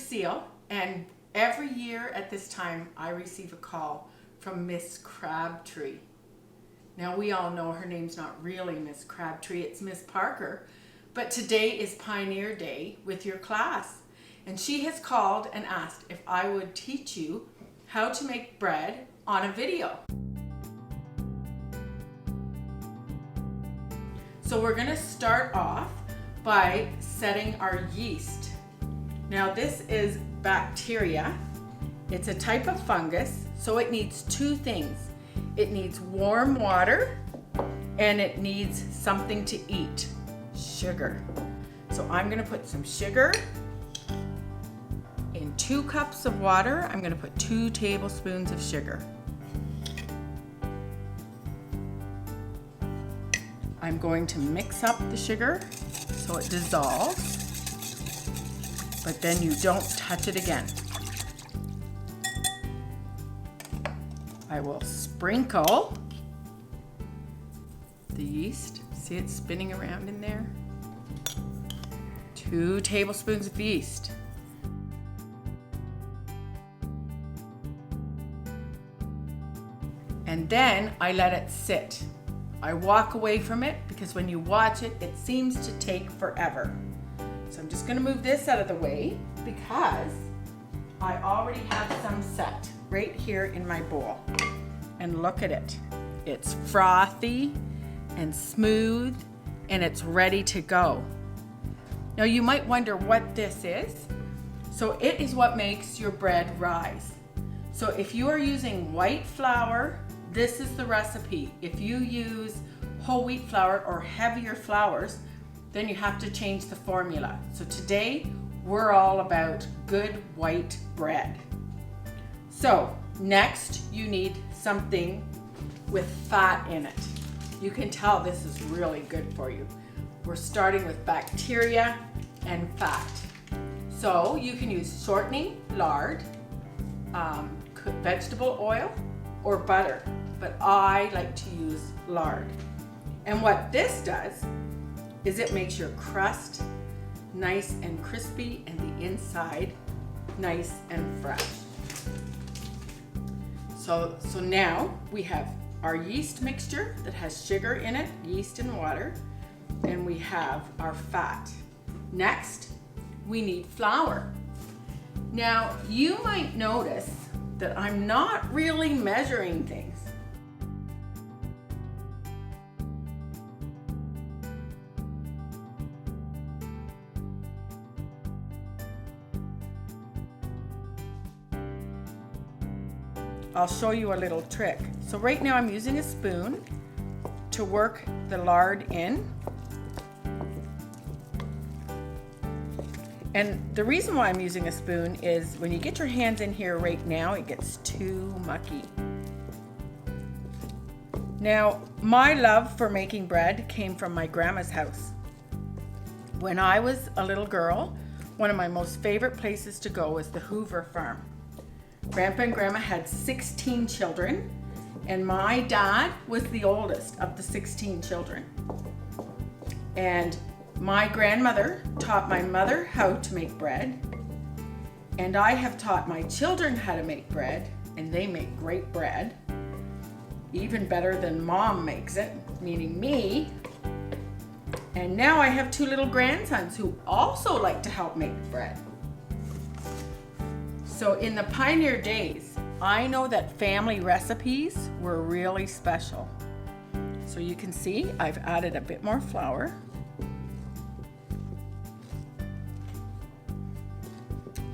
Lucille, and every year at this time I receive a call from Miss Crabtree. Now we all know her name's not really Miss Crabtree, it's Miss Parker, but today is Pioneer Day with your class, and she has called and asked if I would teach you how to make bread on a video. So we're going to start off by setting our yeast. Now this is bacteria. It's a type of fungus, so it needs two things. It needs warm water and it needs something to eat, sugar. So I'm going to put some sugar in 2 cups of water. I'm going to put 2 tablespoons of sugar. I'm going to mix up the sugar so it dissolves, but then you don't touch it again. I will sprinkle the yeast. See it spinning around in there? 2 tablespoons of yeast. And then I let it sit. I walk away from it because when you watch it, it seems to take forever. So I'm just going to move this out of the way because I already have some set right here in my bowl. And look at it. It's frothy and smooth and it's ready to go. Now you might wonder what this is. So it is what makes your bread rise. So if you are using white flour, this is the recipe. If you use whole wheat flour or heavier flours, then you have to change the formula. So today, we're all about good white bread. So next, you need something with fat in it. You can tell this is really good for you. We're starting with bacteria and fat. So you can use shortening, lard, vegetable oil, or butter, but I like to use lard. And what this does is it makes your crust nice and crispy and the inside nice and fresh. So now we have our yeast mixture that has sugar in it, yeast and water, and we have our fat. Next, we need flour. Now you might notice that I'm not really measuring things. I'll show you a little trick. So right now I'm using a spoon to work the lard in. And the reason why I'm using a spoon is when you get your hands in here right now, it gets too mucky. Now, my love for making bread came from my grandma's house. When I was a little girl, one of my most favorite places to go was the Hoover farm. Grandpa and Grandma had 16 children, and my dad was the oldest of the 16 children. And my grandmother taught my mother how to make bread, and I have taught my children how to make bread, and they make great bread, even better than Mom makes it, meaning me. And now I have 2 little grandsons who also like to help make bread. So in the Pioneer days, I know that family recipes were really special. So you can see I've added a bit more flour.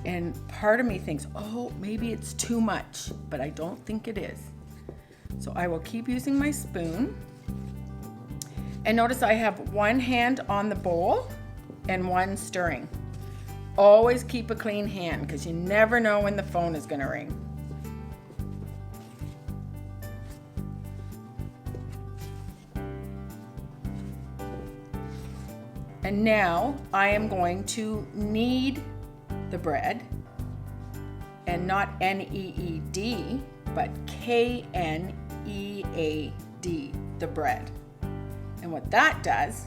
And part of me thinks, oh, maybe it's too much, but I don't think it is. So I will keep using my spoon. And notice I have one hand on the bowl and one stirring. Always keep a clean hand because you never know when the phone is going to ring. And now I am going to knead the bread, and not N-E-E-D, but K-N-E-A-D, the bread. And what that does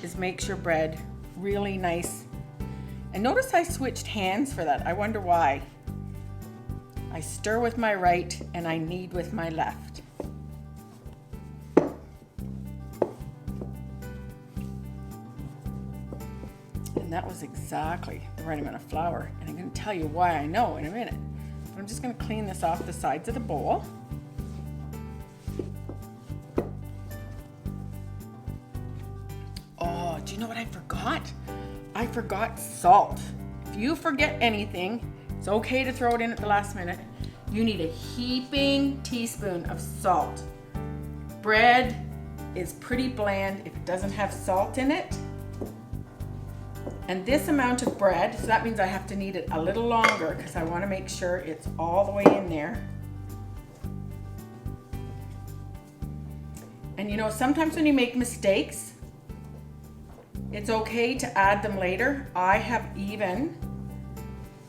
is makes your bread really nice And notice I switched hands for that. I wonder why. I stir with my right and I knead with my left. And that was exactly the right amount of flour. And I'm going to tell you why I know in a minute. But I'm just going to clean this off the sides of the bowl. Oh, do you know what I forgot? I forgot salt. If you forget anything, it's okay to throw it in at the last minute. You need a heaping teaspoon of salt. Bread is pretty bland if it doesn't have salt in it. And this amount of bread, so that means I have to knead it a little longer because I want to make sure it's all the way in there. And you know, sometimes when you make mistakes, it's okay to add them later. I have even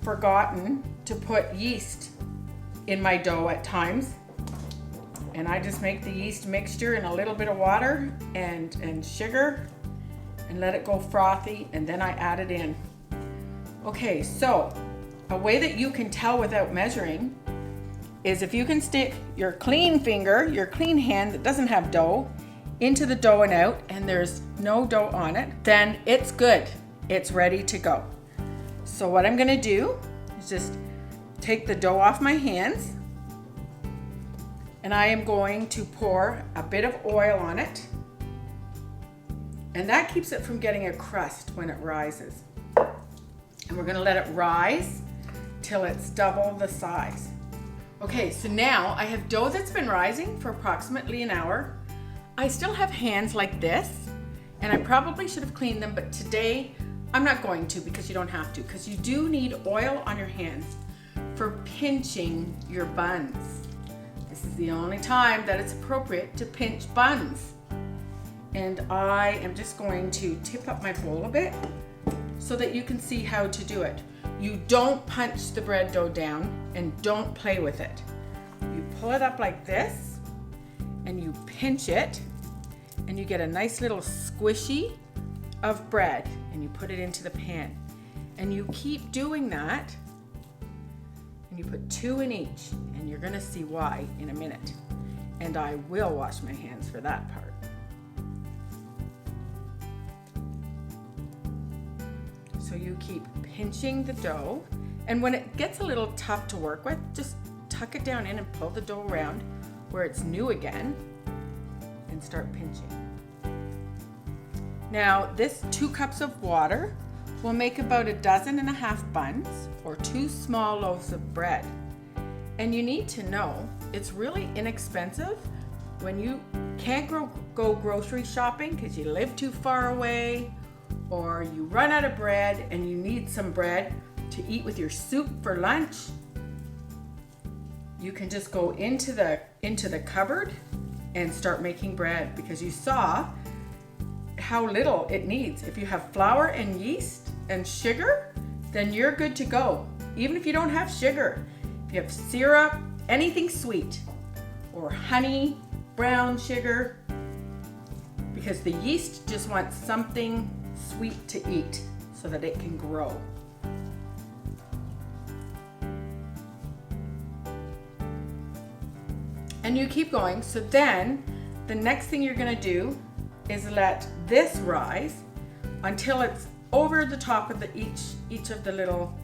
forgotten to put yeast in my dough at times. And I just make the yeast mixture in a little bit of water and sugar and let it go frothy, and then I add it in. Okay, so a way that you can tell without measuring is if you can stick your clean finger, your clean hand that doesn't have dough, into the dough and out, and there's no dough on it, then it's good. It's ready to go. So what I'm gonna do is just take the dough off my hands, and I am going to pour a bit of oil on it, and that keeps it from getting a crust when it rises. And we're gonna let it rise till it's double the size. Okay, so now I have dough that's been rising for approximately an hour. I still have hands like this, and I probably should have cleaned them, but today I'm not going to because you don't have to, because you do need oil on your hands for pinching your buns. This is the only time that it's appropriate to pinch buns. And I am just going to tip up my bowl a bit so that you can see how to do it. You don't punch the bread dough down and don't play with it. You pull it up like this and you pinch it, and you get a nice little squishy of bread, and you put it into the pan. And you keep doing that, and you put 2 in each, and you're gonna see why in a minute. And I will wash my hands for that part. So you keep pinching the dough, and when it gets a little tough to work with, just tuck it down in and pull the dough around where it's new again and start pinching. Now this 2 cups of water will make about 12 buns or 2 small loaves of bread. And you need to know it's really inexpensive when you can't go grocery shopping because you live too far away, or you run out of bread and you need some bread to eat with your soup for lunch. You can just go into the cupboard and start making bread, because you saw how little it needs. If you have flour and yeast and sugar, then you're good to go. Even if you don't have sugar, if you have syrup, anything sweet, or honey, brown sugar, because the yeast just wants something sweet to eat so that it can grow. And you keep going. So then the next thing you're gonna do is let this rise until it's over the top of each of the little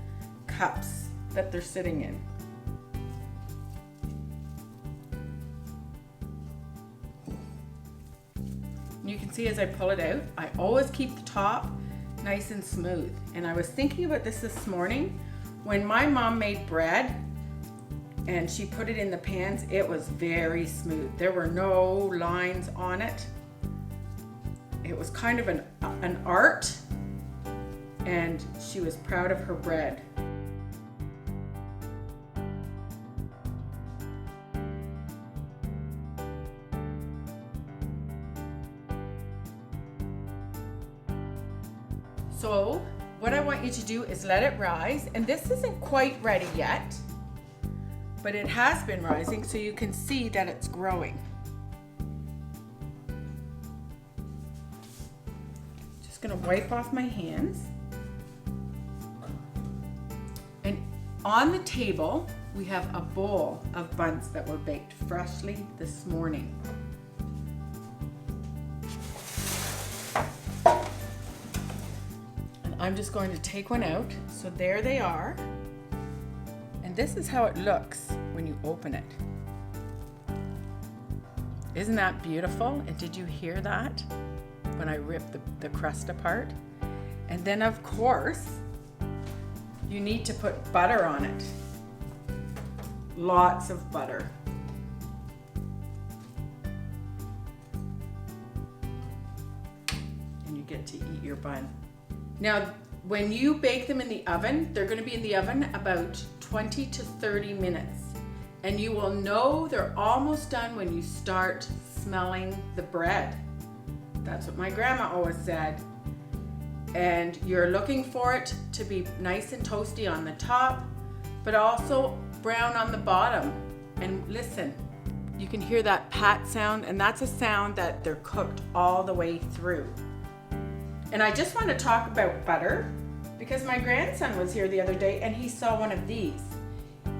cups that they're sitting in. You can see as I pull it out, I always keep the top nice and smooth. And I was thinking about this morning when my mom made bread and she put it in the pans. It was very smooth. There were no lines on it. It was kind of an art, and she was proud of her bread. So what I want you to do is let it rise, and this isn't quite ready yet, but it has been rising, so you can see that it's growing. Just gonna wipe off my hands. on the table, we have a bowl of buns that were baked freshly this morning. And I'm just going to take one out. So there they are. And this is how it looks when you open it. Isn't that beautiful? And did you hear that when I ripped the crust apart? And then of course, you need to put butter on it. Lots of butter. And you get to eat your bun. Now, when you bake them in the oven, they're going to be in the oven about 20 to 30 minutes. And you will know they're almost done when you start smelling the bread. That's what my grandma always said. And you're looking for it to be nice and toasty on the top, but also brown on the bottom. And listen, you can hear that pat sound, and that's a sound that they're cooked all the way through. And I just want to talk about butter because my grandson was here the other day and he saw one of these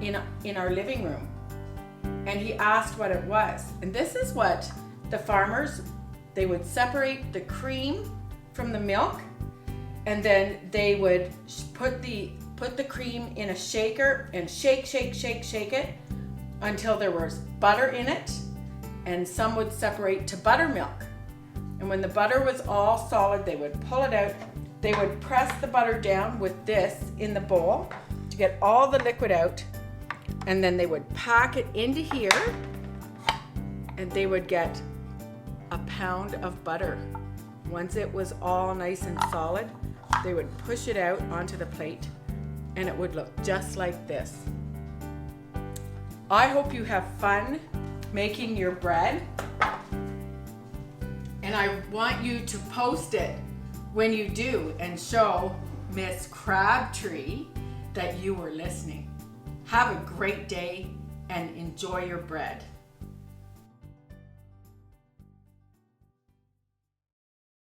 in our living room. And he asked what it was. And this is what the farmers, they would separate the cream from the milk, and then they would put the cream in a shaker and shake it until there was butter in it, and some would separate to buttermilk. And when the butter was all solid, they would pull it out. They would press the butter down with this in the bowl to get all the liquid out, and then they would pack it into here, and they would get a pound of butter. Once it was all nice and solid, they would push it out onto the plate, and it would look just like this. I hope you have fun making your bread, and I want you to post it when you do and show Miss Crabtree that you were listening. Have a great day and enjoy your bread.